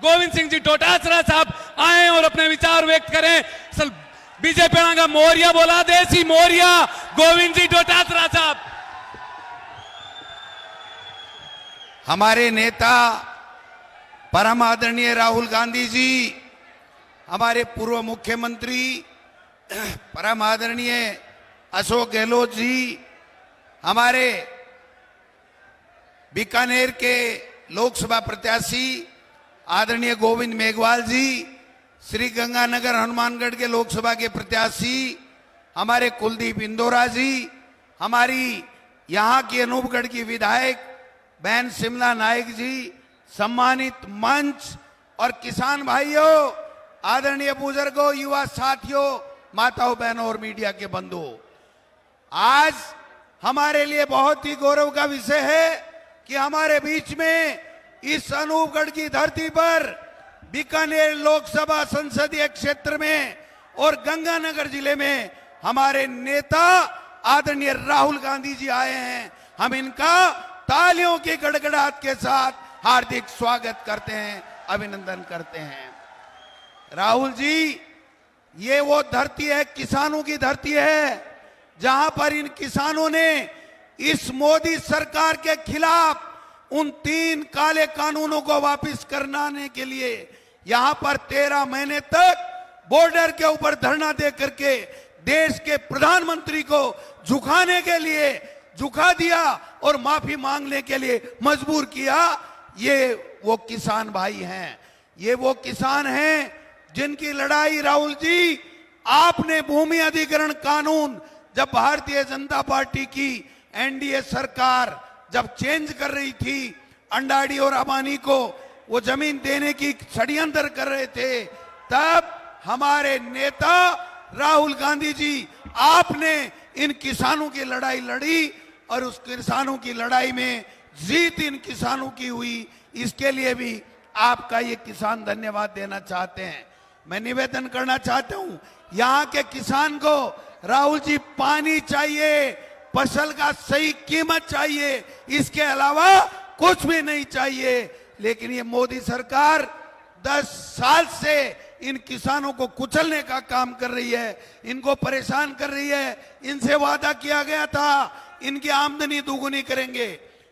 गोविंद सिंह जी डोटासरा साहब आए और अपने विचार व्यक्त करें। सल बीजेपी का मोरिया बोला, देसी मोरिया गोविंद जी डोटासरा साहब। हमारे नेता परम आदरणीय राहुल गांधी जी, हमारे पूर्व मुख्यमंत्री परम आदरणीय अशोक गहलोत जी, हमारे बीकानेर के लोकसभा प्रत्याशी आदरणीय गोविंद मेघवाल जी, श्री गंगानगर हनुमानगढ़ के लोकसभा के प्रत्याशी हमारे कुलदीप इंदौरा जी, हमारी यहाँ की अनूपगढ़ की विधायक बहन शिमला नायक जी, सम्मानित मंच और किसान भाइयों, आदरणीय बुजुर्गों, युवा साथियों, माताओं बहनों और मीडिया के बंधुओं, आज हमारे लिए बहुत ही गौरव का विषय है कि हमारे बीच में इस अनूपगढ़ की धरती पर बीकानेर लोकसभा संसदीय क्षेत्र में और गंगानगर जिले में हमारे नेता आदरणीय राहुल गांधी जी आए हैं। हम इनका तालियों की गड़गड़ाहट के साथ हार्दिक स्वागत करते हैं, अभिनंदन करते हैं। राहुल जी, ये वो धरती है, किसानों की धरती है, जहां पर इन किसानों ने इस मोदी सरकार के खिलाफ उन 3 काले कानूनों को वापस कराने के लिए यहां पर 13 महीने तक बॉर्डर के ऊपर धरना दे करके देश के प्रधानमंत्री को झुकाने के लिए झुका दिया और माफी मांगने के लिए मजबूर किया। ये वो किसान भाई हैं, ये वो किसान हैं जिनकी लड़ाई राहुल जी, आपने भूमि अधिग्रहण कानून जब भारतीय जनता पार्टी की एनडीए सरकार जब चेंज कर रही थी, अंडाड़ी और अबानी को वो जमीन देने की षड्यंत्र कर रहे थे, तब हमारे नेता राहुल गांधी जी, आपने इन किसानों की लड़ाई लड़ी और उस किसानों की लड़ाई में जीत इन किसानों की हुई। इसके लिए भी आपका ये किसान धन्यवाद देना चाहते हैं। मैं निवेदन करना चाहता हूं, यहाँ के किसान को राहुल जी पानी चाहिए, फसल का सही कीमत चाहिए, इसके अलावा कुछ भी नहीं चाहिए। लेकिन ये मोदी सरकार 10 साल से इन किसानों को कुचलने का काम कर रही है, इनको परेशान कर रही है। इनसे वादा किया गया था इनकी आमदनी दोगुनी करेंगे,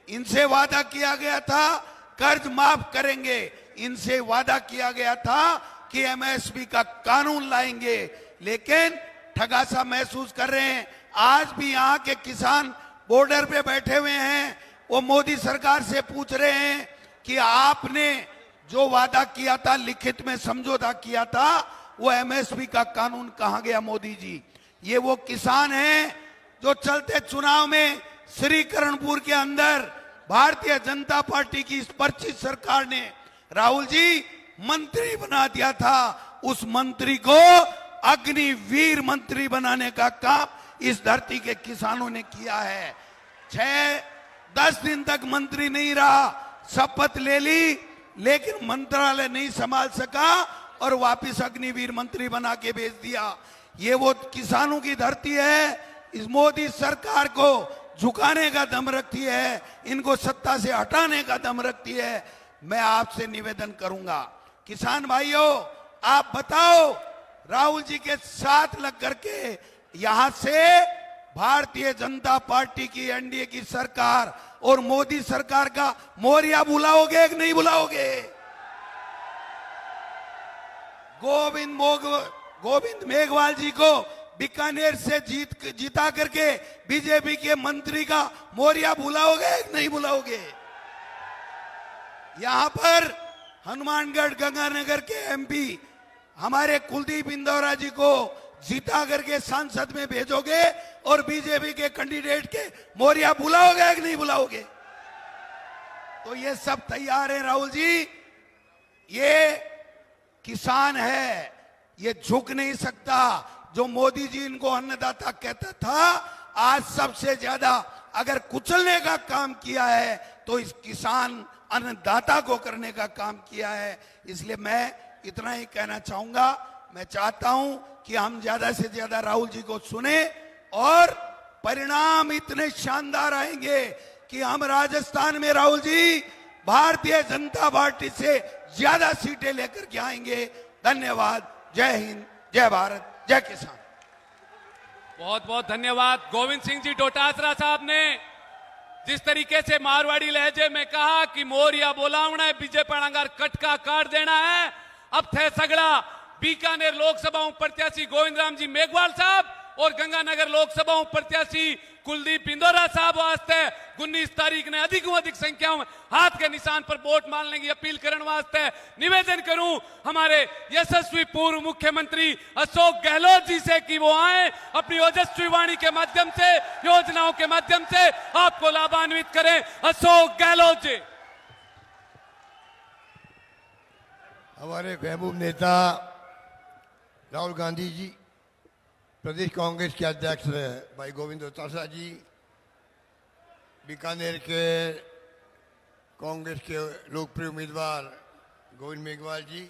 इनसे वादा किया गया था कर्ज माफ करेंगे, इनसे वादा किया गया था कि एमएसपी का कानून लाएंगे, लेकिन ठगासा महसूस कर रहे हैं। आज भी यहाँ के किसान बॉर्डर पे बैठे हुए हैं, वो मोदी सरकार से पूछ रहे हैं कि आपने जो वादा किया था, लिखित में समझौता किया था, वो एमएसपी का कानून कहां गया मोदी जी। ये वो किसान हैं जो चलते चुनाव में श्रीकरणपुर के अंदर भारतीय जनता पार्टी की इस पर्ची सरकार ने राहुल जी मंत्री बना दिया था। उस मंत्री को अग्निवीर मंत्री बनाने का काम इस धरती के किसानों ने किया है। 6-10 दिन तक मंत्री नहीं रहा, शपथ ले ली, लेकिन मंत्रालय नहीं संभाल सका और वापस अग्निवीर मंत्री बना के भेज दिया। ये वो किसानों की धरती है। इस मोदी सरकार को झुकाने का दम रखती है, इनको सत्ता से हटाने का दम रखती है। मैं आपसे निवेदन करूंगा, किसान भाइयों, आप बताओ, राहुल जी के साथ लग करके यहां से भारतीय जनता पार्टी की एनडीए की सरकार और मोदी सरकार का मोरिया बुलाओगे कि नहीं बुलाओगे? गोविंद मेघवाल जी को बीकानेर से जीता करके बीजेपी के मंत्री का मोरिया बुलाओगे कि नहीं बुलाओगे? यहां पर हनुमानगढ़ गंगानगर के एमपी हमारे कुलदीप इंदौरा जी को जीता करके सांसद में भेजोगे और बीजेपी के कैंडिडेट के मोरिया बुलाओगे कि नहीं बुलाओगे? तो ये सब तैयार है राहुल जी। ये किसान है, ये झुक नहीं सकता। जो मोदी जी इनको अन्नदाता कहता था, आज सबसे ज्यादा अगर कुचलने का काम किया है तो इस किसान अन्नदाता को करने का काम किया है। इसलिए मैं इतना ही कहना चाहूंगा। मैं चाहता हूं कि हम ज्यादा से ज्यादा राहुल जी को सुने और परिणाम इतने शानदार आएंगे कि हम राजस्थान में राहुल जी भारतीय जनता पार्टी से ज्यादा सीटें लेकर के आएंगे। धन्यवाद। जय हिंद, जय भारत, जय किसान। बहुत बहुत धन्यवाद। गोविंद सिंह जी डोटासरा साहब ने जिस तरीके से मारवाड़ी लहजे में कहा कि मोरिया बोलावना है, बीजेपी अंगार कटका काट देना है, अब थे सगड़ा बीकानेर लोकसभा प्रत्याशी गोविंद राम जी मेघवाल साहब और गंगानगर लोकसभा प्रत्याशी कुलदीप इंदौरा साहब वास्ते 19 तारीख ने अधिक संख्या में हाथ के निशान पर वोट मारने की अपील करने वास्ते निवेदन करूं हमारे यशस्वी पूर्व मुख्यमंत्री अशोक गहलोत जी से कि वो आए, अपनी ओजस्वी वाणी के माध्यम से, योजनाओं के माध्यम से आपको लाभान्वित करें। अशोक गहलोत जी। हमारे महबूब नेता राहुल गांधी जी, प्रदेश कांग्रेस के अध्यक्ष भाई गोविंद डोटासरा जी, बीकानेर के कांग्रेस के लोकप्रिय उम्मीदवार गोविंद मेघवाल जी,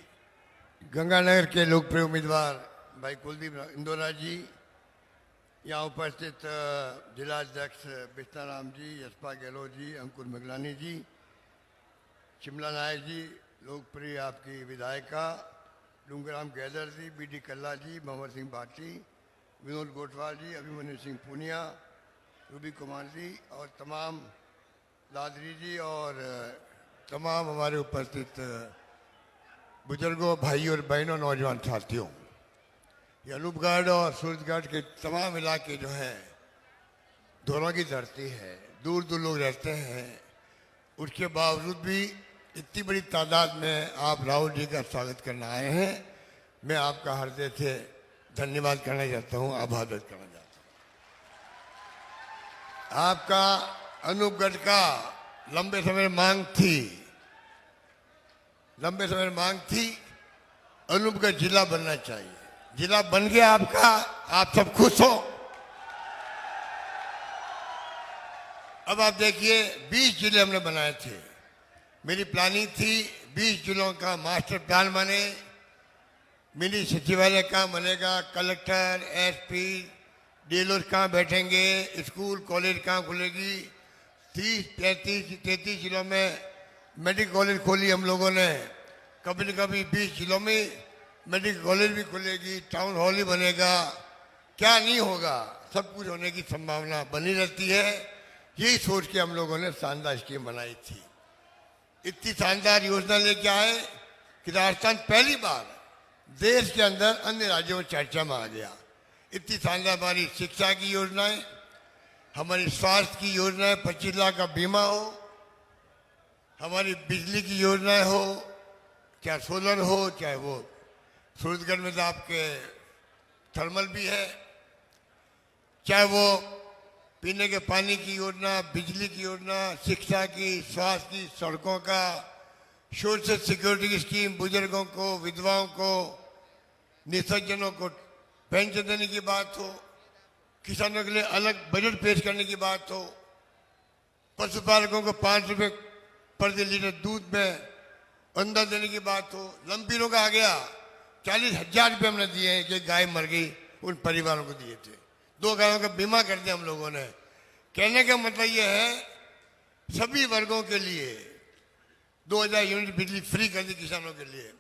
गंगानगर के लोकप्रिय उम्मीदवार भाई कुलदीप इंदौरा जी, यहाँ उपस्थित जिला अध्यक्ष बिस्ताराम जी, यशपाल गहलोत जी, अंकुर मगलानी जी, शिमला नायक जी, लोकप्रिय आपकी विधायिका डूंगराम गैदर जी, बीडी कल्ला जी, मोहम्मद सिंह भाटी, विनोद गोटवाल जी, अभिमन्यु सिंह पूनिया, रूबी कुमार जी और तमाम दादरी जी और तमाम हमारे उपस्थित बुजुर्गों, भाइयों और बहनों, नौजवान साथियों, ये अनूपगढ़ और सूरजगढ़ के तमाम इलाके जो हैं दोनों की धरती है, दूर दूर लोग रहते हैं, उसके बावजूद भी इतनी बड़ी तादाद में आप राहुल जी का स्वागत करने आए हैं। मैं आपका हृदय से धन्यवाद करना चाहता हूं, आभार व्यक्त करना चाहता हूं। आपका अनूपगढ़ का लंबे समय मांग थी अनूपगढ़ जिला बनना चाहिए। जिला बन गया आपका, आप सब खुश हो। अब आप देखिए 20 जिले हमने बनाए थे। मेरी प्लानिंग थी 20 जिलों का मास्टर प्लान बने, मिनी सचिवालय कहाँ बनेगा, कलेक्टर, एसपी, डीएलओ कहाँ बैठेंगे, स्कूल कॉलेज कहाँ खुलेगी। 33 जिलों में मेडिकल कॉलेज खोली हम लोगों ने, कभी न कभी 20 जिलों में मेडिकल कॉलेज भी खुलेगी, टाउन हॉल ही बनेगा, क्या नहीं होगा, सब कुछ होने की संभावना बनी रहती है। यही सोच के हम लोगों ने शानदार स्कीम बनाई थी। इतनी शानदार योजना लेके आए कि राजस्थान पहली बार देश के अंदर अन्य राज्यों में चर्चा में आ गया। इतनी शानदार हमारी शिक्षा की योजनाएं, हमारी स्वास्थ्य की योजनाएं, 25 लाख का बीमा हो, हमारी बिजली की योजनाएं हो, चाहे सोलर हो, चाहे वो सूरजगढ़ में तो आपके थर्मल भी है, चाहे वो पीने के पानी की योजना, बिजली की योजना, शिक्षा की, स्वास्थ्य की, सड़कों का, सोशल सिक्योरिटी की स्कीम, बुजुर्गों को, विधवाओं को, निसज्जनों को पेंशन देने की बात हो, किसानों के लिए अलग बजट पेश करने की बात हो, पशुपालकों को 5 रुपये प्रति लीटर दूध में अंदर देने की बात हो। लंबीरों का आ गया, 40,000 रुपये हमने दिए हैं कि गाय मर गई उन परिवारों को दिए थे। 2 गायों का बीमा कर दिया हम लोगों ने। कहने का मतलब ये है सभी वर्गों के लिए 2000 यूनिट बिजली फ्री कर दी किसानों के लिए।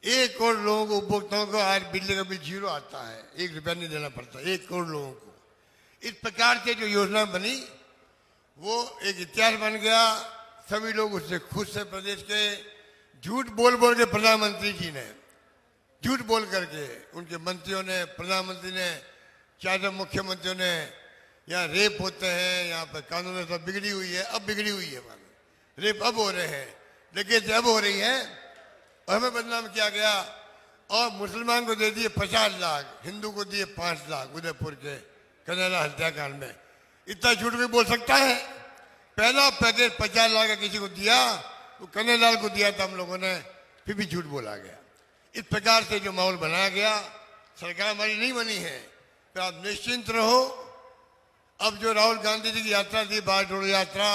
1 करोड़ लोगों को, उपभोक्ताओं को आज बिजली का बिल 0 आता है, 1 रुपया नहीं देना पड़ता 1 करोड़ लोगों को। इस प्रकार से जो योजना बनी वो एक इतिहास बन गया। सभी लोग उससे खुश थे। प्रदेश के झूठ बोल बोल के प्रधानमंत्री जी ने, झूठ बोल करके उनके मंत्रियों ने, प्रधानमंत्री ने, चाहे मुख्यमंत्रियों ने, यहाँ रेप होते हैं, यहाँ पर कानून व्यवस्था बिगड़ी हुई है, अब बिगड़ी हुई है, रेप अब हो रहे हैं, लेकिन अब हो रही है और हमें बदनाम किया गया। और मुसलमान को दे दिए 50 लाख, हिंदू को दिए 5 लाख उदयपुर के कन्हैया हत्याकांड में। इतना झूठ भी बोल सकता है? पहला पैकेज 50 लाख का किसी को दिया, वो कन्हैया को दिया था हम लोगों ने, फिर भी झूठ बोला गया। इस प्रकार से जो माहौल बनाया गया, सरकार हमारी नहीं बनी है, तो आप निश्चिंत रहो। अब जो राहुल गांधी जी की यात्रा थी, बाढ़ जोड़ो यात्रा,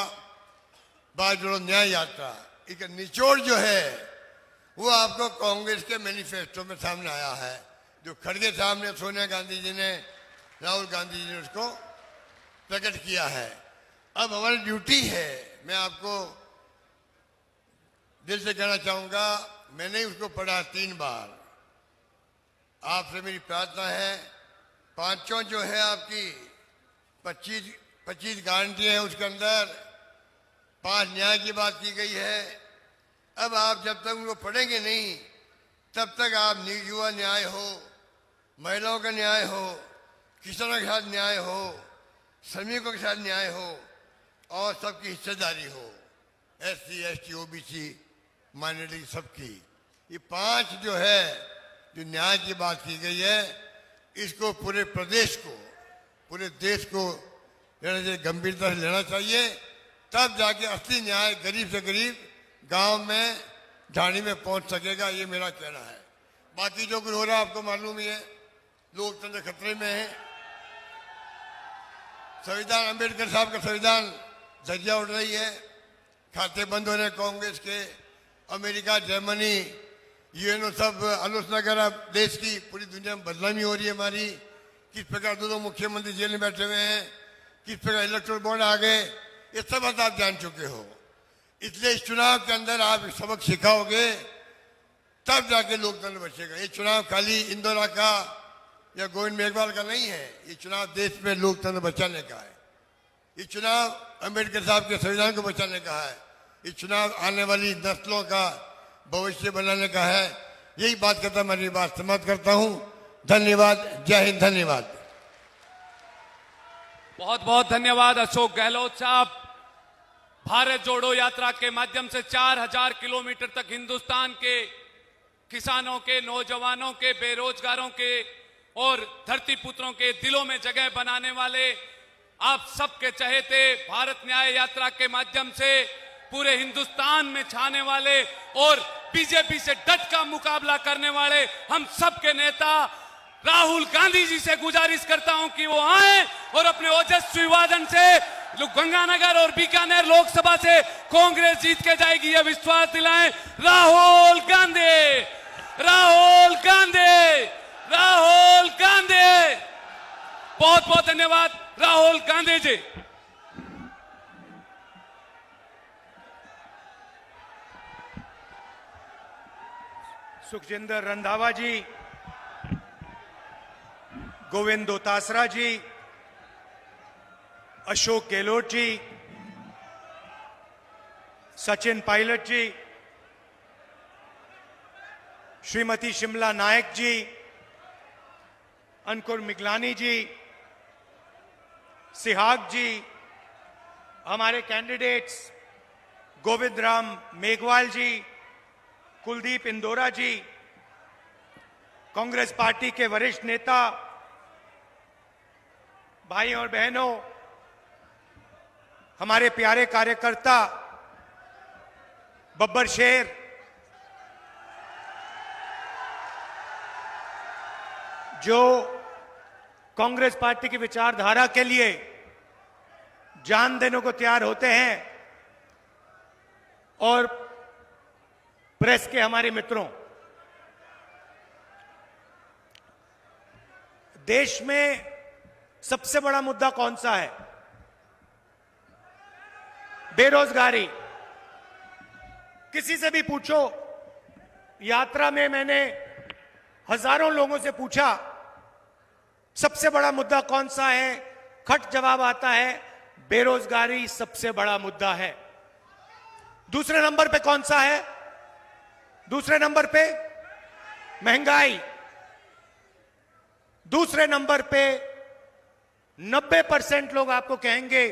बाढ़ जोड़ो न्याय यात्रा, इसका निचोड़ जो है वो आपको कांग्रेस के मैनिफेस्टो में सामने आया है। जो खड़गे साहब ने, सोनिया गांधी जी ने, राहुल गांधी जी ने उसको प्रकट किया है। अब हमारी ड्यूटी है, मैं आपको दिल से कहना चाहूंगा, मैंने ही उसको पढ़ा 3 बार। आपसे मेरी प्रार्थना है, पांचों जो है आपकी 25 गारंटी है, उसके अंदर 5 न्याय की बात की गई है। अब आप जब तक उनको पढ़ेंगे नहीं, तब तक आप युवा न्याय हो, महिलाओं का न्याय हो, किसानों के साथ न्याय हो, श्रमिकों के साथ न्याय हो और सबकी हिस्सेदारी हो, SC, ST, OBC माइनॉरिटी सबकी। ये 5 जो है, जो न्याय की बात की गई है, इसको पूरे प्रदेश को, पूरे देश को गंभीरता से लेना चाहिए। तब जाके असली न्याय गरीब से गरीब गांव में, ढाणी में पहुंच सकेगा। ये मेरा कहना है। बाकी जो कुछ हो रहा है आपको मालूम ही है, लोकतंत्र खतरे में है। संविधान, अंबेडकर साहब का संविधान धज्जियां उड़ रही है, खाते बंद हो रहे हैं कांग्रेस के। अमेरिका, जर्मनी, यूएनओ सब आलोचना कर रहा देश की। पूरी दुनिया में बदनामी हो रही है हमारी। किस प्रकार 2 मुख्यमंत्री जेल में बैठे हुए हैं, किस प्रकार इलेक्टोरल बॉन्ड आ गए, ये सब बात आप जान चुके हो। इसलिए इस चुनाव के अंदर आप सबक सिखाओगे, तब जाके लोकतंत्र बचेगा। ये चुनाव खाली इंदौरा का या गोविंद मेघवाल का नहीं है, ये चुनाव देश में लोकतंत्र बचाने का है। ये चुनाव अंबेडकर साहब के संविधान को बचाने का है। ये चुनाव आने वाली नस्लों का भविष्य बनाने का है। यही बात करता मैं अपनी बात समाप्त करता हूं। धन्यवाद। जय हिंद। धन्यवाद। बहुत बहुत धन्यवाद अशोक गहलोत साहब। भारत जोड़ो यात्रा के माध्यम से 4000 किलोमीटर तक हिंदुस्तान के किसानों के, नौजवानों के, बेरोजगारों के और धरती पुत्रों के दिलों में जगह बनाने वाले, आप सबके चहेते भारत न्याय यात्रा के माध्यम से पूरे हिंदुस्तान में छाने वाले और बीजेपी से डट का मुकाबला करने वाले हम सबके नेता राहुल गांधी जी से गुजारिश करता हूं कि वो आए और अपने ओजस्वी वादन से गंगानगर और बीकानेर लोकसभा से कांग्रेस जीत के जाएगी, यह विश्वास दिलाएं। राहुल गांधी, राहुल गांधी, राहुल गांधी। बहुत बहुत धन्यवाद राहुल गांधी जी। सुखजिंदर रंधावा जी, गोविंद दोतासरा जी, अशोक गहलोत जी, सचिन पायलट जी, श्रीमती शिमला नायक जी, अंकुर मिगलानी जी, सिहाग जी, हमारे कैंडिडेट्स गोविंद राम मेघवाल जी, कुलदीप इंदौरा जी, कांग्रेस पार्टी के वरिष्ठ नेता, भाई और बहनों, हमारे प्यारे कार्यकर्ता, बब्बर शेर, जो कांग्रेस पार्टी की विचारधारा के लिए जान देने को तैयार होते हैं, और प्रेस के हमारे मित्रों, देश में सबसे बड़ा मुद्दा कौन सा है? बेरोजगारी। किसी से भी पूछो, यात्रा में मैंने हजारों लोगों से पूछा सबसे बड़ा मुद्दा कौन सा है, खट जवाब आता है बेरोजगारी सबसे बड़ा मुद्दा है। दूसरे नंबर पे कौन सा है? दूसरे नंबर पे महंगाई। दूसरे नंबर पे 90% लोग आपको कहेंगे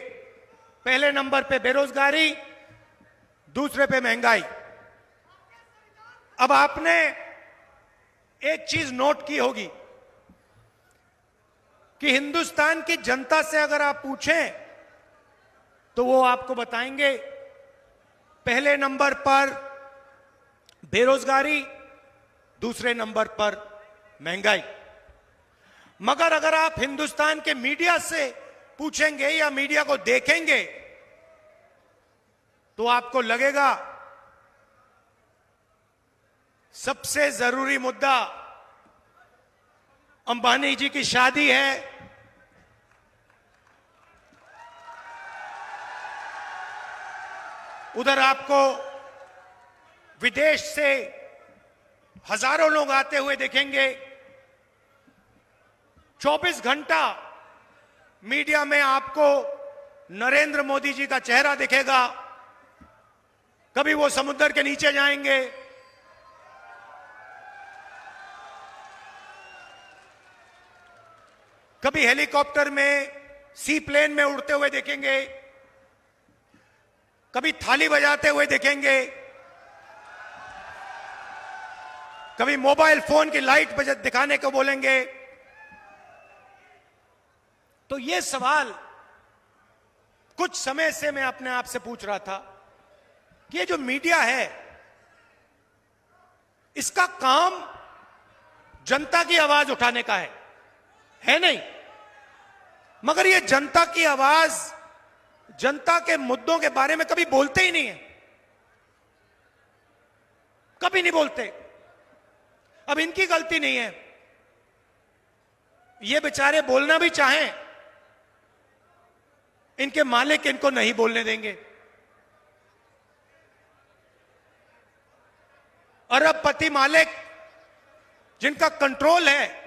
पहले नंबर पे बेरोजगारी, दूसरे पे महंगाई। अब आपने एक चीज नोट की होगी कि हिंदुस्तान की जनता से अगर आप पूछें तो वो आपको बताएंगे पहले नंबर पर बेरोजगारी, दूसरे नंबर पर महंगाई। मगर अगर आप हिंदुस्तान के मीडिया से पूछेंगे या मीडिया को देखेंगे तो आपको लगेगा सबसे जरूरी मुद्दा अंबानी जी की शादी है, उधर आपको विदेश से हजारों लोग आते हुए देखेंगे। 24 घंटा मीडिया में आपको नरेंद्र मोदी जी का चेहरा दिखेगा। कभी वो समुद्र के नीचे जाएंगे, कभी हेलीकॉप्टर में, सी प्लेन में उड़ते हुए देखेंगे, कभी थाली बजाते हुए देखेंगे, कभी मोबाइल फोन की लाइट दिखाने को बोलेंगे। तो ये सवाल कुछ समय से मैं अपने आप से पूछ रहा था कि ये जो मीडिया है, इसका काम जनता की आवाज उठाने का है नहीं? मगर ये जनता की आवाज, जनता के मुद्दों के बारे में कभी बोलते ही नहीं है, कभी नहीं बोलते। अब इनकी गलती नहीं है, ये बेचारे बोलना भी चाहें, इनके मालिक इनको नहीं बोलने देंगे। अरबपति मालिक जिनका कंट्रोल है,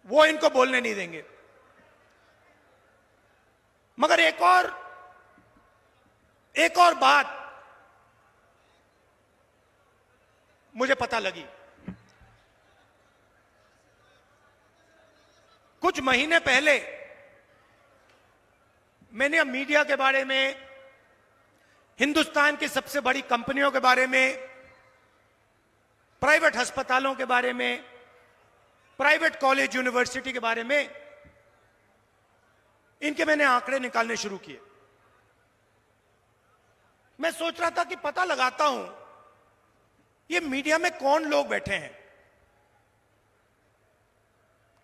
वो इनको बोलने नहीं देंगे। मगर एक और बात मुझे पता लगी। कुछ महीने पहले मैंने मीडिया के बारे में, हिंदुस्तान की सबसे बड़ी कंपनियों के बारे में, प्राइवेट अस्पतालों के बारे में, प्राइवेट कॉलेज यूनिवर्सिटी के बारे में, इनके मैंने आंकड़े निकालने शुरू किए। मैं सोच रहा था कि पता लगाता हूं ये मीडिया में कौन लोग बैठे हैं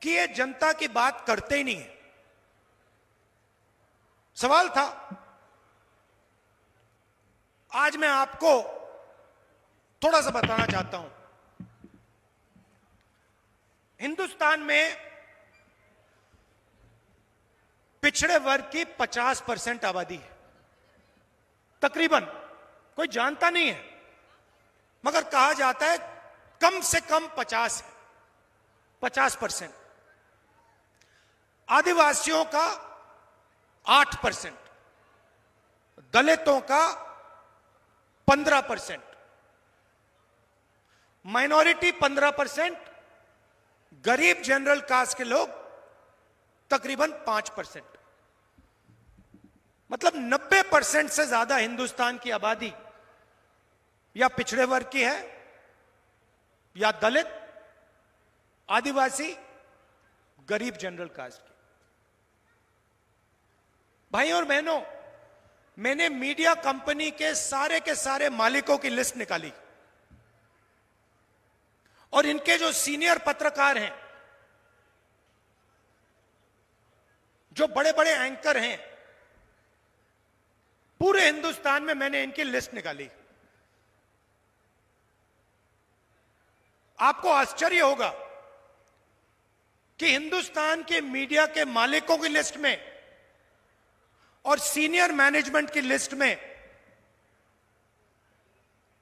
कि ये जनता की बात करते ही नहीं है। सवाल था, आज मैं आपको थोड़ा सा बताना चाहता हूं। हिंदुस्तान में पिछड़े वर्ग की 50% आबादी है तकरीबन। कोई जानता नहीं है, मगर कहा जाता है कम से कम 50%। आदिवासियों का 8%, दलितों का 15%, माइनॉरिटी 15%, गरीब जनरल कास्ट के लोग तकरीबन 5%। मतलब 90% से ज्यादा हिंदुस्तान की आबादी या पिछड़े वर्ग की है, या दलित, आदिवासी, गरीब जनरल कास्ट की। भाई और बहनों, मैंने मीडिया कंपनी के सारे मालिकों की लिस्ट निकाली और इनके जो सीनियर पत्रकार हैं, जो बड़े बड़े एंकर हैं, पूरे हिंदुस्तान में मैंने इनकी लिस्ट निकाली। आपको आश्चर्य होगा कि हिंदुस्तान के मीडिया के मालिकों की लिस्ट में और सीनियर मैनेजमेंट की लिस्ट में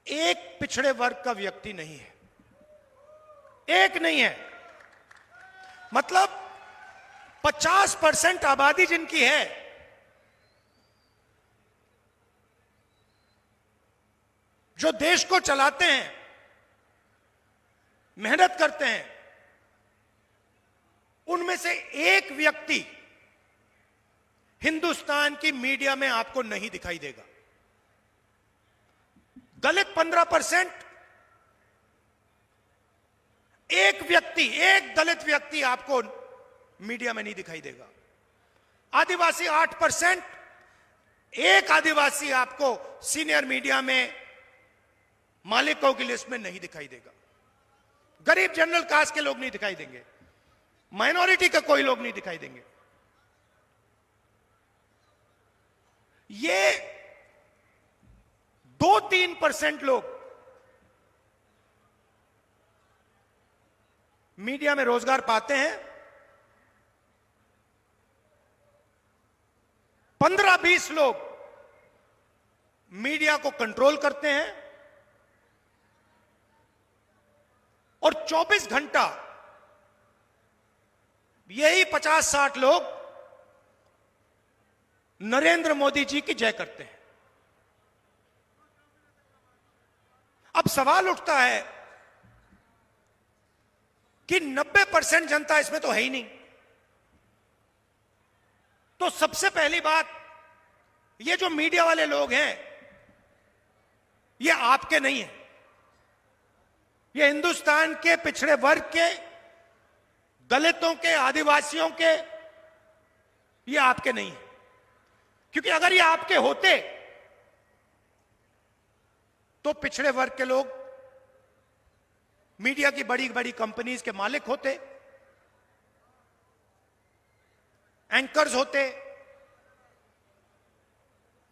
एक पिछड़े वर्ग का व्यक्ति नहीं है, एक नहीं है। मतलब 50% आबादी जिनकी है, जो देश को चलाते हैं, मेहनत करते हैं, उनमें से एक व्यक्ति हिंदुस्तान की मीडिया में आपको नहीं दिखाई देगा। दलित 15%, एक दलित व्यक्ति आपको मीडिया में नहीं दिखाई देगा। आदिवासी 8%, एक आदिवासी आपको सीनियर मीडिया में मालिकों की लिस्ट में नहीं दिखाई देगा। गरीब जनरल कास्ट के लोग नहीं दिखाई देंगे, माइनॉरिटी का कोई लोग नहीं दिखाई देंगे। ये 2-3% लोग मीडिया में रोजगार पाते हैं। 15-20 लोग मीडिया को कंट्रोल करते हैं और 24 घंटा यही 50-60 लोग नरेंद्र मोदी जी की जय करते हैं। अब सवाल उठता है कि 90% जनता इसमें तो है ही नहीं। तो सबसे पहली बात, ये जो मीडिया वाले लोग हैं ये आपके नहीं है, ये हिंदुस्तान के पिछड़े वर्ग के, दलितों के, आदिवासियों के, ये आपके नहीं है। क्योंकि अगर ये आपके होते तो पिछड़े वर्ग के लोग मीडिया की बड़ी बड़ी कंपनीज के मालिक होते, एंकर्स होते,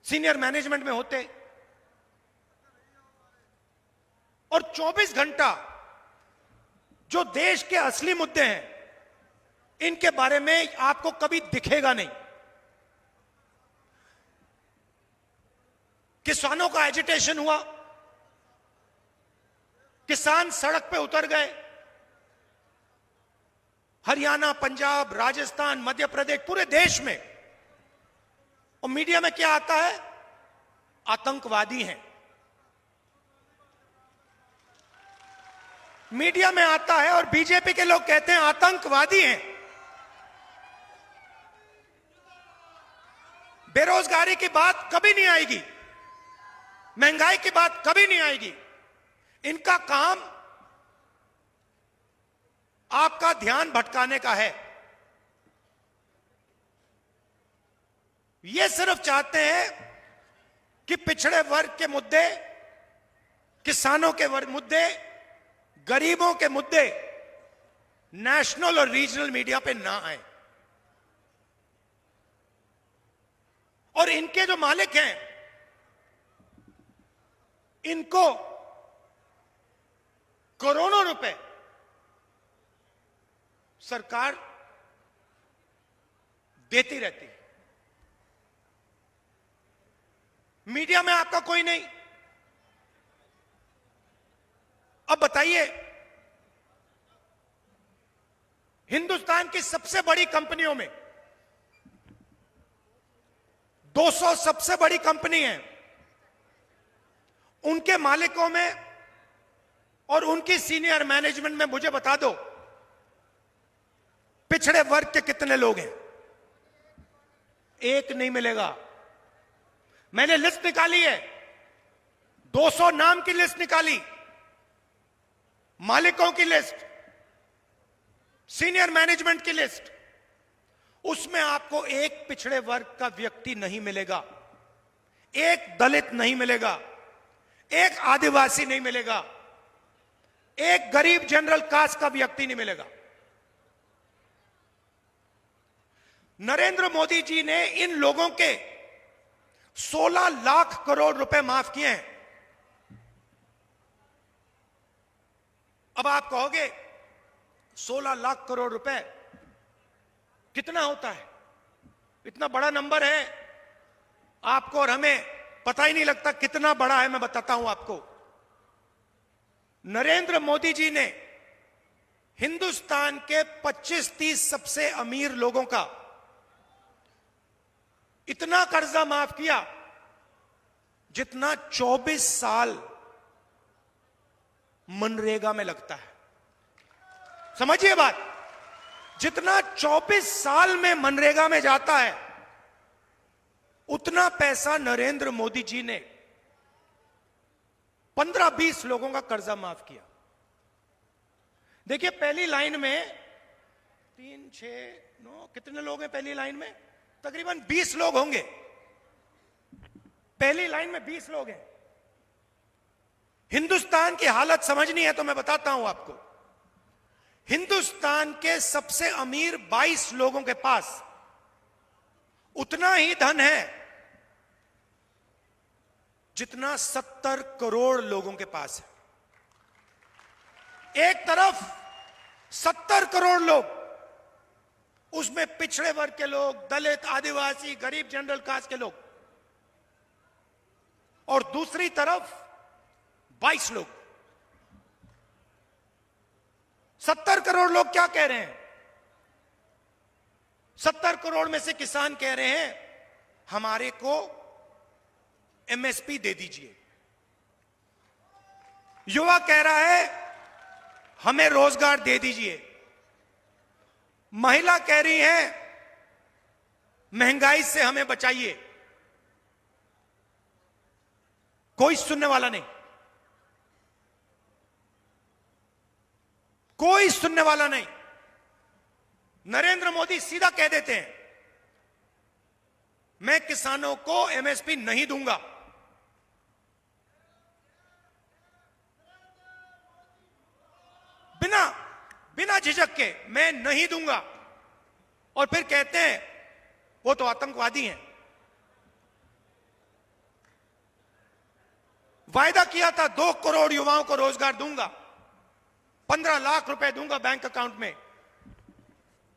सीनियर मैनेजमेंट में होते, और 24 घंटा जो देश के असली मुद्दे हैं इनके बारे में आपको कभी दिखेगा नहीं। किसानों का एजिटेशन हुआ, किसान सड़क पे उतर गए, हरियाणा, पंजाब, राजस्थान, मध्य प्रदेश, पूरे देश में। और मीडिया में क्या आता है? आतंकवादी हैं। मीडिया में आता है और बीजेपी के लोग कहते हैं आतंकवादी हैं। बेरोजगारी की बात कभी नहीं आएगी, महंगाई की बात कभी नहीं आएगी। इनका काम आपका ध्यान भटकाने का है। ये सिर्फ चाहते हैं कि पिछड़े वर्ग के मुद्दे, किसानों के मुद्दे, गरीबों के मुद्दे नेशनल और रीजनल मीडिया पे ना आए। और इनके जो मालिक हैं इनको करोड़ों रुपए सरकार देती रहती है। मीडिया में आपका कोई नहीं। अब बताइए, हिंदुस्तान की सबसे बड़ी कंपनियों में 200 सबसे बड़ी कंपनी है, उनके मालिकों में और उनकी सीनियर मैनेजमेंट में मुझे बता दो पिछड़े वर्ग के कितने लोग हैं? एक नहीं मिलेगा। मैंने लिस्ट निकाली है, 200 नाम की लिस्ट निकाली, मालिकों की लिस्ट, सीनियर मैनेजमेंट की लिस्ट, उसमें आपको एक पिछड़े वर्ग का व्यक्ति नहीं मिलेगा, एक दलित नहीं मिलेगा, एक आदिवासी नहीं मिलेगा, एक गरीब जनरल कास्ट का व्यक्ति नहीं मिलेगा। नरेंद्र मोदी जी ने इन लोगों के 16 लाख करोड़ रुपए माफ किए हैं। अब आप कहोगे 16 लाख करोड़ रुपए कितना होता है? इतना बड़ा नंबर है, आपको और हमें पता ही नहीं लगता कितना बड़ा है। मैं बताता हूं आपको। नरेंद्र मोदी जी ने हिंदुस्तान के 25-30 सबसे अमीर लोगों का इतना कर्जा माफ किया जितना 24 साल मनरेगा में लगता है। समझिए बात, जितना 24 साल में मनरेगा में जाता है उतना पैसा नरेंद्र मोदी जी ने 15-20 लोगों का कर्जा माफ किया। देखिए, पहली लाइन में 3, 6, 9 कितने लोग हैं पहली लाइन में? तकरीबन 20 लोग होंगे। पहली लाइन में 20 लोग हैं। हिंदुस्तान की हालत समझनी है तो मैं बताता हूं आपको। हिंदुस्तान के सबसे अमीर 22 लोगों के पास उतना ही धन है जितना 70 करोड़ लोगों के पास है। एक तरफ 70 करोड़ लोग, उसमें पिछड़े वर्ग के लोग, दलित, आदिवासी, गरीब जनरल कास्ट के लोग। और दूसरी तरफ 22 लोग। 70 करोड़ लोग क्या कह रहे हैं? 70 करोड़ में से किसान कह रहे हैं हमारे को एमएसपी दे दीजिए। युवा कह रहा है हमें रोजगार दे दीजिए। महिला कह रही है महंगाई से हमें बचाइए। कोई सुनने वाला नहीं, कोई सुनने वाला नहीं। नरेंद्र मोदी सीधा कह देते हैं मैं किसानों को एमएसपी नहीं दूंगा। बिना झिझक के मैं नहीं दूंगा। और फिर कहते हैं वो तो आतंकवादी हैं। वायदा किया था 2 करोड़ युवाओं को रोजगार दूंगा, 15 लाख रुपए दूंगा बैंक अकाउंट में।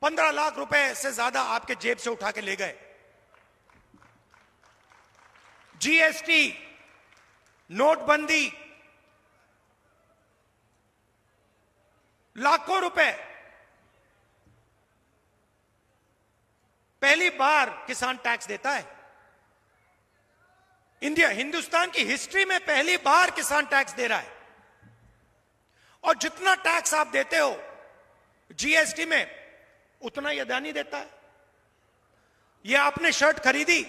15 लाख रुपए से ज्यादा आपके जेब से उठा के ले गए। जीएसटी, नोटबंदी, लाखों रुपए। पहली बार किसान टैक्स देता है। हिंदुस्तान की हिस्ट्री में पहली बार किसान टैक्स दे रहा है। और जितना टैक्स आप देते हो जीएसटी में, उतना ही अदानी देता है। यह आपने शर्ट खरीदी,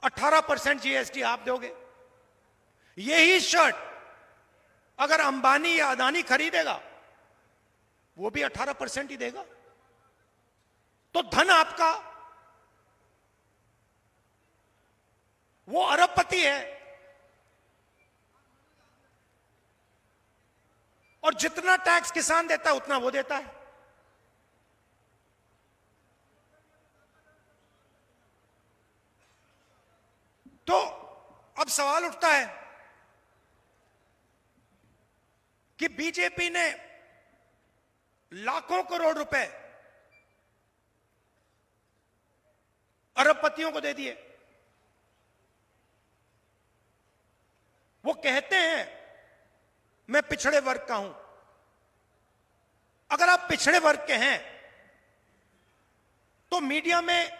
18% जीएसटी आप दोगे। यही शर्ट अगर अंबानी या अदानी खरीदेगा, वो भी 18% ही देगा। तो धन आपका, वो अरबपति है। और जितना टैक्स किसान देता है उतना वो देता है। तो अब सवाल उठता है कि बीजेपी ने लाखों करोड़ रुपए अरबपतियों को दे दिए। वो कहते हैं मैं पिछड़े वर्ग का हूं। अगर आप पिछड़े वर्ग के हैं तो मीडिया में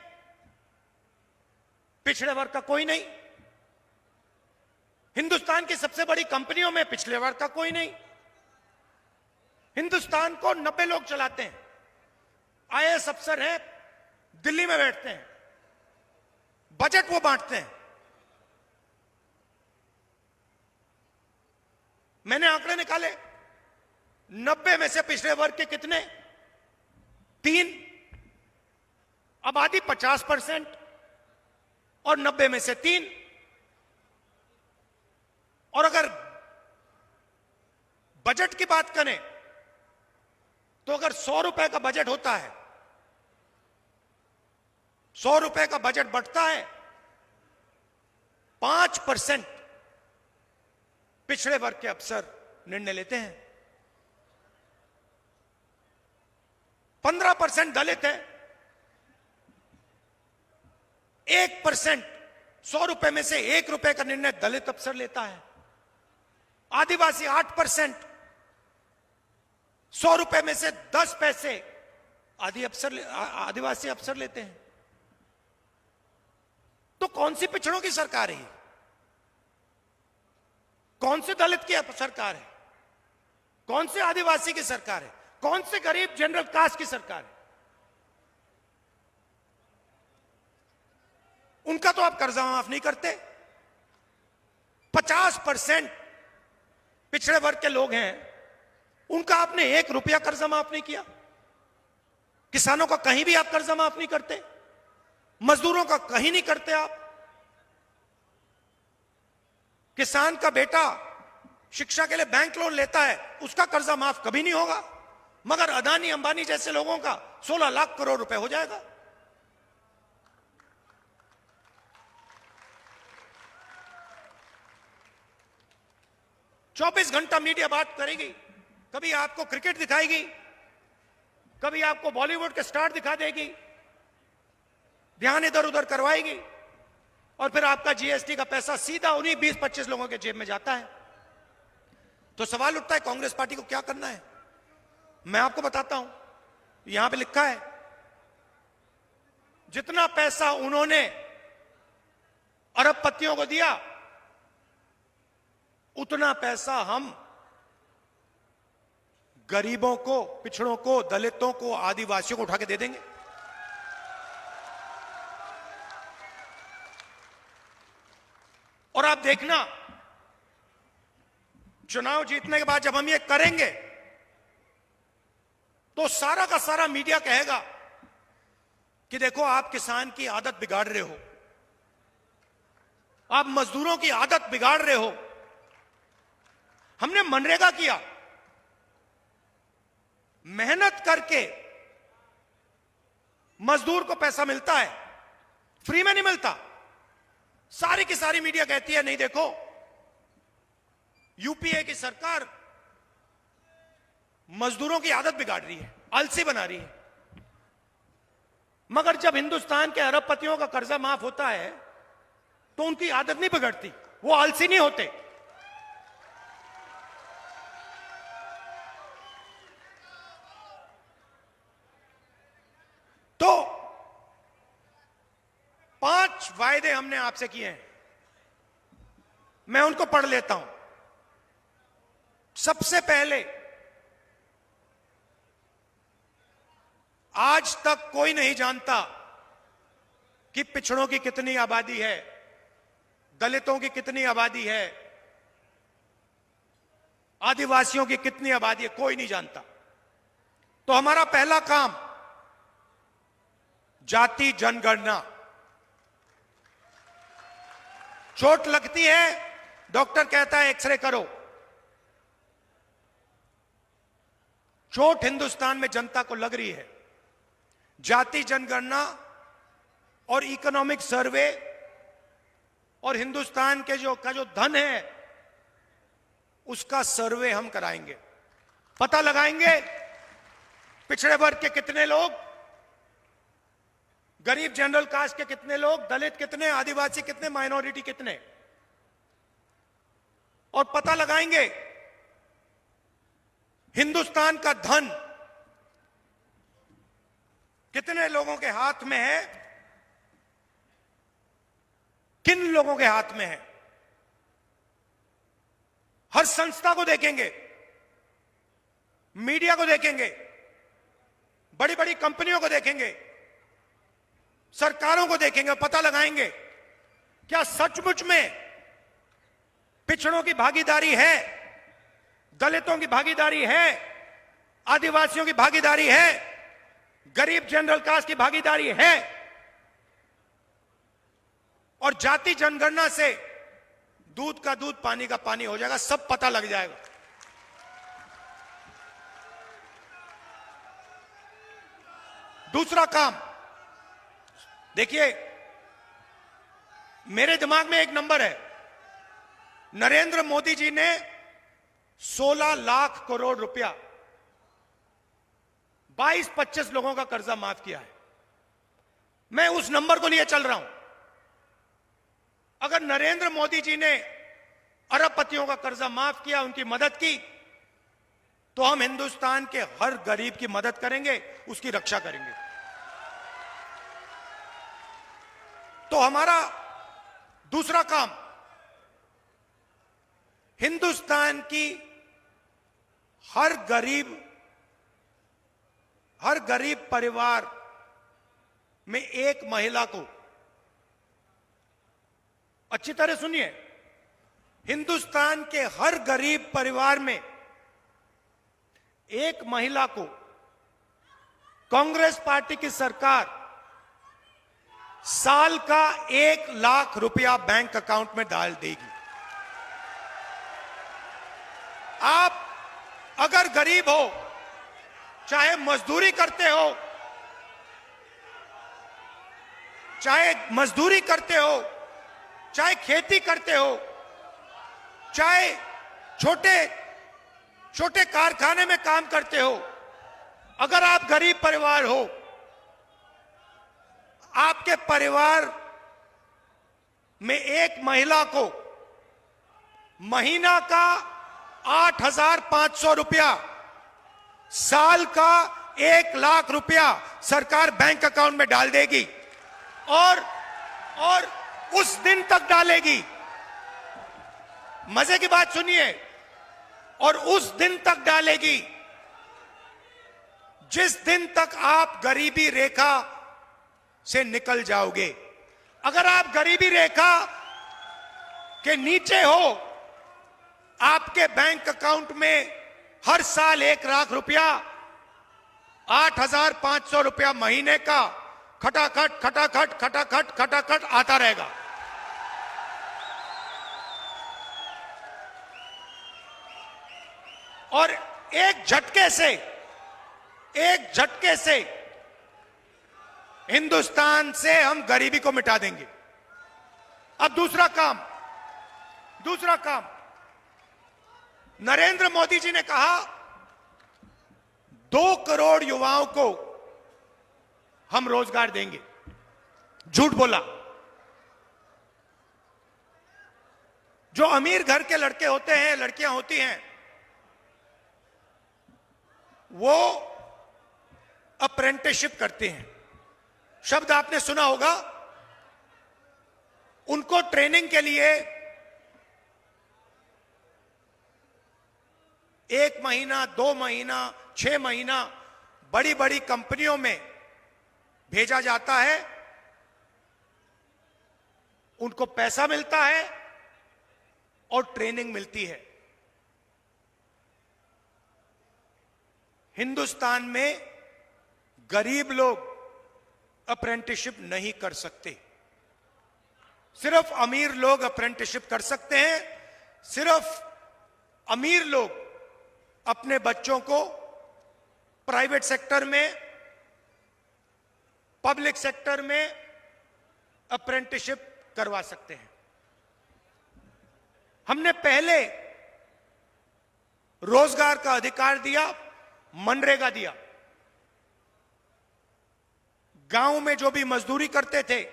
पिछड़े वर्ग का कोई नहीं, हिंदुस्तान की सबसे बड़ी कंपनियों में पिछड़े वर्ग का कोई नहीं। हिंदुस्तान को 90 लोग चलाते हैं। आईएएस अफसर हैं, दिल्ली में बैठते हैं, बजट वो बांटते हैं। मैंने आंकड़े निकाले, 90 में से पिछड़े वर्ग के कितने? 3। आबादी 50% और 90 में से 3। और अगर बजट की बात करें तो अगर 100 रुपए का बजट होता है, 100 रुपए का बजट बढ़ता है, 5% पिछड़े वर्ग के अफसर निर्णय लेते हैं, 15% दलित है, 1% 100 रुपए में से 1 रुपए का निर्णय दलित अफसर लेता है। आदिवासी 8%, 100 रुपए में से 10 पैसे आदिवासी अफसर लेते हैं। तो कौन सी पिछड़ों की सरकार है? कौन से दलित की सरकार है? कौन से आदिवासी की सरकार है? कौन से गरीब जनरल कास्ट की सरकार है? उनका तो आप कर्जा माफ नहीं करते। 50% पिछड़े वर्ग के लोग हैं, उनका आपने 1 रुपया कर्जा माफ नहीं किया। किसानों का कहीं भी आप कर्जा माफ नहीं करते, मजदूरों का कहीं नहीं करते आप। किसान का बेटा शिक्षा के लिए बैंक लोन लेता है, उसका कर्जा माफ कभी नहीं होगा, मगर अदानी अंबानी जैसे लोगों का 16 लाख करोड़ रुपए हो जाएगा। चौबीस घंटा मीडिया बात करेगी, कभी आपको क्रिकेट दिखाएगी, कभी आपको बॉलीवुड के स्टार दिखा देगी, ध्यान इधर उधर करवाएगी। और फिर आपका जीएसटी का पैसा सीधा उन्हीं 20-25 लोगों के जेब में जाता है। तो सवाल उठता है कांग्रेस पार्टी को क्या करना है। मैं आपको बताता हूं, यहां पे लिखा है जितना पैसा उन्होंने अरबपतियों को दिया उतना पैसा हम गरीबों को, पिछड़ों को, दलितों को, आदिवासियों को उठा के दे देंगे। और आप देखना, चुनाव जीतने के बाद जब हम ये करेंगे तो सारा का सारा मीडिया कहेगा कि देखो आप किसान की आदत बिगाड़ रहे हो, आप मजदूरों की आदत बिगाड़ रहे हो। हमने मनरेगा किया, मेहनत करके मजदूर को पैसा मिलता है, फ्री में नहीं मिलता। सारी की सारी मीडिया कहती है नहीं देखो यूपीए की सरकार मजदूरों की आदत बिगाड़ रही है, आलसी बना रही है। मगर जब हिंदुस्तान के अरबपतियों का कर्जा माफ होता है तो उनकी आदत नहीं बिगड़ती, वो आलसी नहीं होते। तो 5 वायदे हमने आपसे किए हैं, मैं उनको पढ़ लेता हूं। सबसे पहले, आज तक कोई नहीं जानता कि पिछड़ों की कितनी आबादी है, दलितों की कितनी आबादी है, आदिवासियों की कितनी आबादी है, कोई नहीं जानता। तो हमारा पहला काम जाति जनगणना। चोट लगती है, डॉक्टर कहता है एक्सरे करो। चोट हिंदुस्तान में जनता को लग रही है। जाति जनगणना और इकोनॉमिक सर्वे और हिंदुस्तान के जो धन है उसका सर्वे हम कराएंगे। पता लगाएंगे पिछड़े वर्ग के कितने लोग, गरीब जनरल कास्ट के कितने लोग, दलित कितने, आदिवासी कितने, माइनॉरिटी कितने, और पता लगाएंगे हिंदुस्तान का धन कितने लोगों के हाथ में है, किन लोगों के हाथ में है। हर संस्था को देखेंगे, मीडिया को देखेंगे, बड़ी बड़ी कंपनियों को देखेंगे, सरकारों को देखेंगे और पता लगाएंगे क्या सचमुच में पिछड़ों की भागीदारी है, दलितों की भागीदारी है, आदिवासियों की भागीदारी है, गरीब जनरल कास्ट की भागीदारी है। और जाति जनगणना से दूध का दूध, पानी का पानी हो जाएगा, सब पता लग जाएगा। दूसरा काम, देखिए मेरे दिमाग में एक नंबर है। नरेंद्र मोदी जी ने 16 लाख करोड़ रुपया 22-25 लोगों का कर्जा माफ किया है। मैं उस नंबर को लिए चल रहा हूं। अगर नरेंद्र मोदी जी ने अरबपतियों का कर्जा माफ किया, उनकी मदद की, तो हम हिंदुस्तान के हर गरीब की मदद करेंगे, उसकी रक्षा करेंगे। तो हमारा दूसरा काम, हिंदुस्तान की हर गरीब परिवार में एक महिला को, अच्छी तरह सुनिए, हिंदुस्तान के हर गरीब परिवार में एक महिला को कांग्रेस पार्टी की सरकार साल का 1 लाख रुपया बैंक अकाउंट में डाल देगी। आप अगर गरीब हो, चाहे मजदूरी करते हो, चाहे खेती करते हो, चाहे छोटे कारखाने में काम करते हो, अगर आप गरीब परिवार हो, आपके परिवार में एक महिला को महीना का 8,500 रुपया, साल का 1 लाख रुपया सरकार बैंक अकाउंट में डाल देगी और उस दिन तक डालेगी। मजे की बात सुनिए, और उस दिन तक डालेगी जिस दिन तक आप गरीबी रेखा से निकल जाओगे। अगर आप गरीबी रेखा के नीचे हो, आपके बैंक अकाउंट में हर साल 1 लाख रुपया, 8,500 रुपया महीने का खटाखट खटाखट खटाखट खटाखट आता रहेगा। और एक झटके से हिंदुस्तान से हम गरीबी को मिटा देंगे। अब दूसरा काम, नरेंद्र मोदी जी ने कहा 2 करोड़ युवाओं को हम रोजगार देंगे। झूठ बोला। जो अमीर घर के लड़के होते हैं, लड़कियां होती हैं, वो अप्रेंटिसशिप करते हैं। शब्द आपने सुना होगा। उनको ट्रेनिंग के लिए 1 महीना, 2 महीना, 6 महीना बड़ी बड़ी कंपनियों में भेजा जाता है। उनको पैसा मिलता है और ट्रेनिंग मिलती है। हिंदुस्तान में गरीब लोग अप्रेंटिसशिप नहीं कर सकते। सिर्फ अमीर लोग अप्रेंटिसशिप कर सकते हैं। सिर्फ अमीर लोग अपने बच्चों को प्राइवेट सेक्टर में, पब्लिक सेक्टर में अप्रेंटिसशिप करवा सकते हैं। हमने पहले रोजगार का अधिकार दिया, मनरेगा दिया। गांव में जो भी मजदूरी करते थे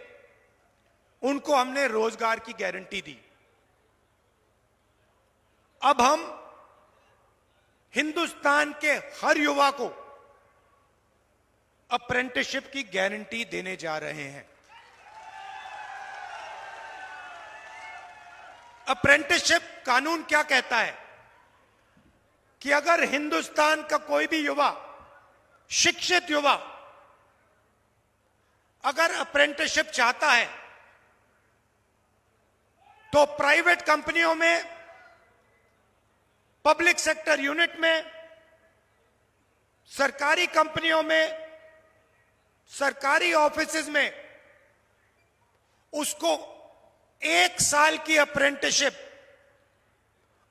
उनको हमने रोजगार की गारंटी दी। अब हम हिंदुस्तान के हर युवा को अप्रेंटिसशिप की गारंटी देने जा रहे हैं। अप्रेंटिसशिप कानून क्या कहता है कि अगर हिंदुस्तान का कोई भी युवा, शिक्षित युवा, अगर अप्रेंटिसशिप चाहता है तो प्राइवेट कंपनियों में, पब्लिक सेक्टर यूनिट में, सरकारी कंपनियों में, सरकारी ऑफिसेज में उसको 1 साल की अप्रेंटिसशिप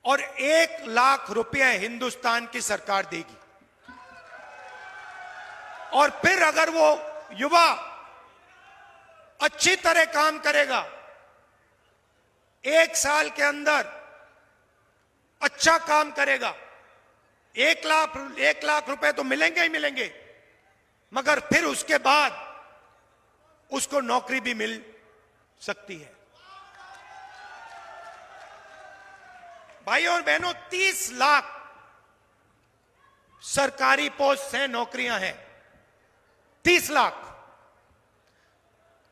और 1 लाख रुपए हिंदुस्तान की सरकार देगी। और फिर अगर वो युवा अच्छी तरह काम करेगा, 1 साल के अंदर अच्छा काम करेगा, 1 लाख रुपए तो मिलेंगे ही मिलेंगे, मगर फिर उसके बाद उसको नौकरी भी मिल सकती है। भाइयों और बहनों, 30 लाख सरकारी पोस्ट हैं, नौकरियां हैं, 30 लाख।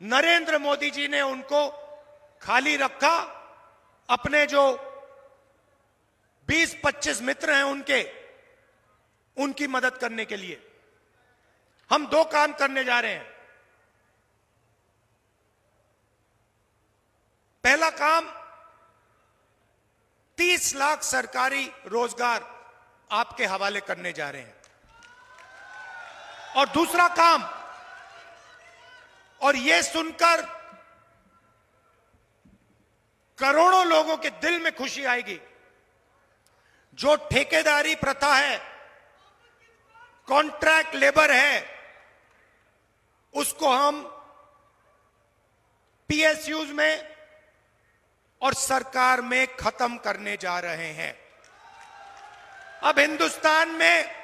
नरेंद्र मोदी जी ने उनको खाली रखा। अपने जो 20-25 मित्र हैं उनकी मदद करने के लिए हम 2 काम करने जा रहे हैं। पहला काम, 30 लाख सरकारी रोजगार आपके हवाले करने जा रहे हैं। और दूसरा काम, और यह सुनकर करोड़ों लोगों के दिल में खुशी आएगी, जो ठेकेदारी प्रथा है, कॉन्ट्रैक्ट लेबर है, उसको हम पीएसयूज में और सरकार में खत्म करने जा रहे हैं। अब हिंदुस्तान में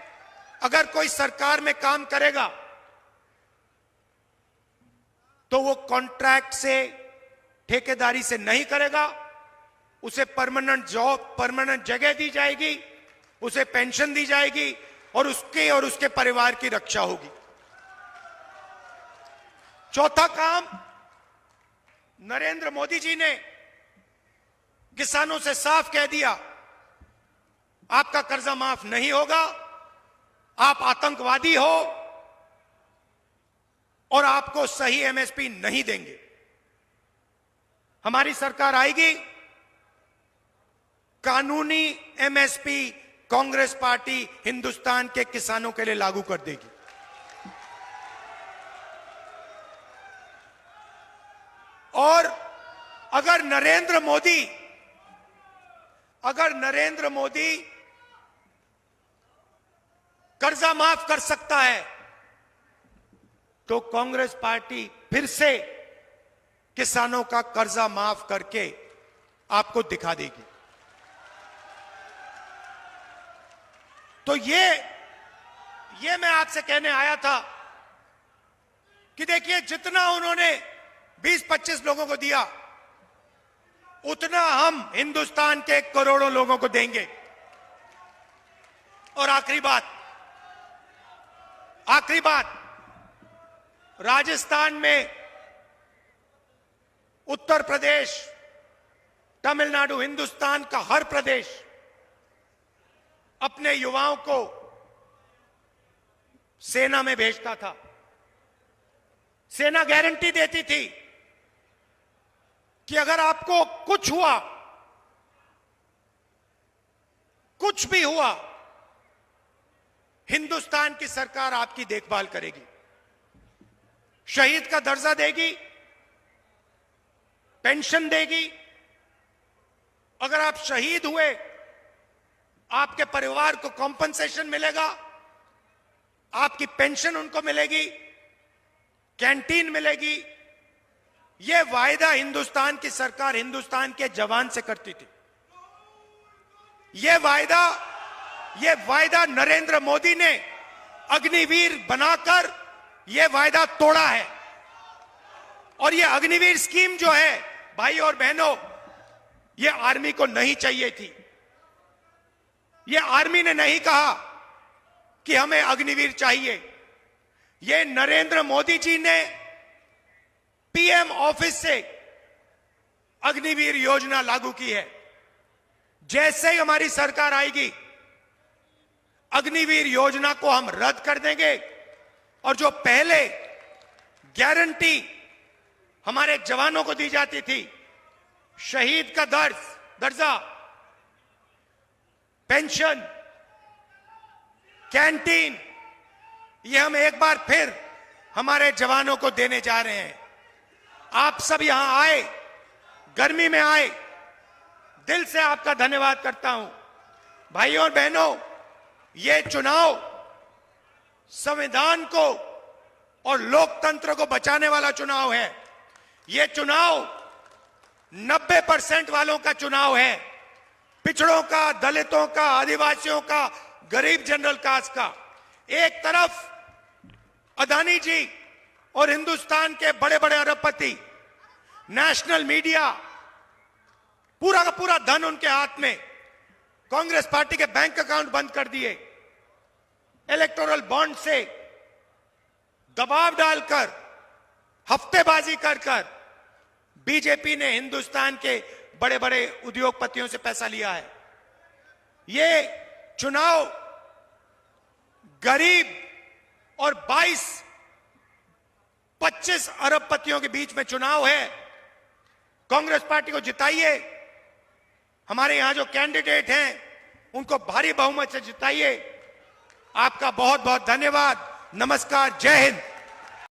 अगर कोई सरकार में काम करेगा तो वो कॉन्ट्रैक्ट से ठेकेदारी से नहीं करेगा, उसे परमानेंट जॉब, परमानेंट जगह दी जाएगी, उसे पेंशन दी जाएगी और उसके और उसके परिवार की रक्षा होगी। चौथा काम, नरेंद्र मोदी जी ने किसानों से साफ कह दिया, आपका कर्जा माफ नहीं होगा, आप आतंकवादी हो और आपको सही एमएसपी नहीं देंगे। हमारी सरकार आएगी, कानूनी एमएसपी कांग्रेस पार्टी हिंदुस्तान के किसानों के लिए लागू कर देगी। और अगर नरेंद्र मोदी कर्जा माफ कर सकता है तो कांग्रेस पार्टी फिर से किसानों का कर्जा माफ करके आपको दिखा देगी। तो ये मैं आपसे कहने आया था कि देखिए, जितना उन्होंने 20-25 लोगों को दिया, उतना हम हिंदुस्तान के करोड़ों लोगों को देंगे। और आखिरी बात, राजस्थान में, उत्तर प्रदेश, तमिलनाडु, हिंदुस्तान का हर प्रदेश अपने युवाओं को सेना में भेजता था। सेना गारंटी देती थी कि अगर आपको कुछ हुआ, कुछ भी हुआ, हिंदुस्तान की सरकार आपकी देखभाल करेगी, शहीद का दर्जा देगी, पेंशन देगी। अगर आप शहीद हुए, आपके परिवार को कॉम्पनसेशन मिलेगा, आपकी पेंशन उनको मिलेगी, कैंटीन मिलेगी। यह वायदा हिंदुस्तान की सरकार हिंदुस्तान के जवान से करती थी। यह वायदा नरेंद्र मोदी ने अग्निवीर बनाकर यह वायदा तोड़ा है। और यह अग्निवीर स्कीम जो है, भाई और बहनों, यह आर्मी को नहीं चाहिए थी। यह आर्मी ने नहीं कहा कि हमें अग्निवीर चाहिए। यह नरेंद्र मोदी जी ने पीएम ऑफिस से अग्निवीर योजना लागू की है। जैसे ही हमारी सरकार आएगी, अग्निवीर योजना को हम रद्द कर देंगे और जो पहले गारंटी हमारे जवानों को दी जाती थी, शहीद का दर्जा, पेंशन, कैंटीन, ये हम एक बार फिर हमारे जवानों को देने जा रहे हैं। आप सब यहां आए, गर्मी में आए, दिल से आपका धन्यवाद करता हूं। भाइयों और बहनों, ये चुनाव संविधान को और लोकतंत्र को बचाने वाला चुनाव है। ये चुनाव 90% वालों का चुनाव है, पिछड़ों का, दलितों का, आदिवासियों का, गरीब जनरल कास्ट का। एक तरफ अदानी जी और हिंदुस्तान के बड़े बड़े अरबपति, नेशनल मीडिया, पूरा का पूरा धन उनके हाथ में, कांग्रेस पार्टी के बैंक अकाउंट बंद कर दिए, इलेक्टोरल बॉन्ड से दबाव डालकर, हफ्तेबाजी कर बीजेपी ने हिंदुस्तान के बड़े बड़े उद्योगपतियों से पैसा लिया है। ये चुनाव गरीब और 22-25 अरबपतियों के बीच में चुनाव है। कांग्रेस पार्टी को जिताइए। हमारे यहां जो कैंडिडेट हैं उनको भारी बहुमत से जिताइए। आपका बहुत बहुत धन्यवाद। नमस्कार, जय हिंद।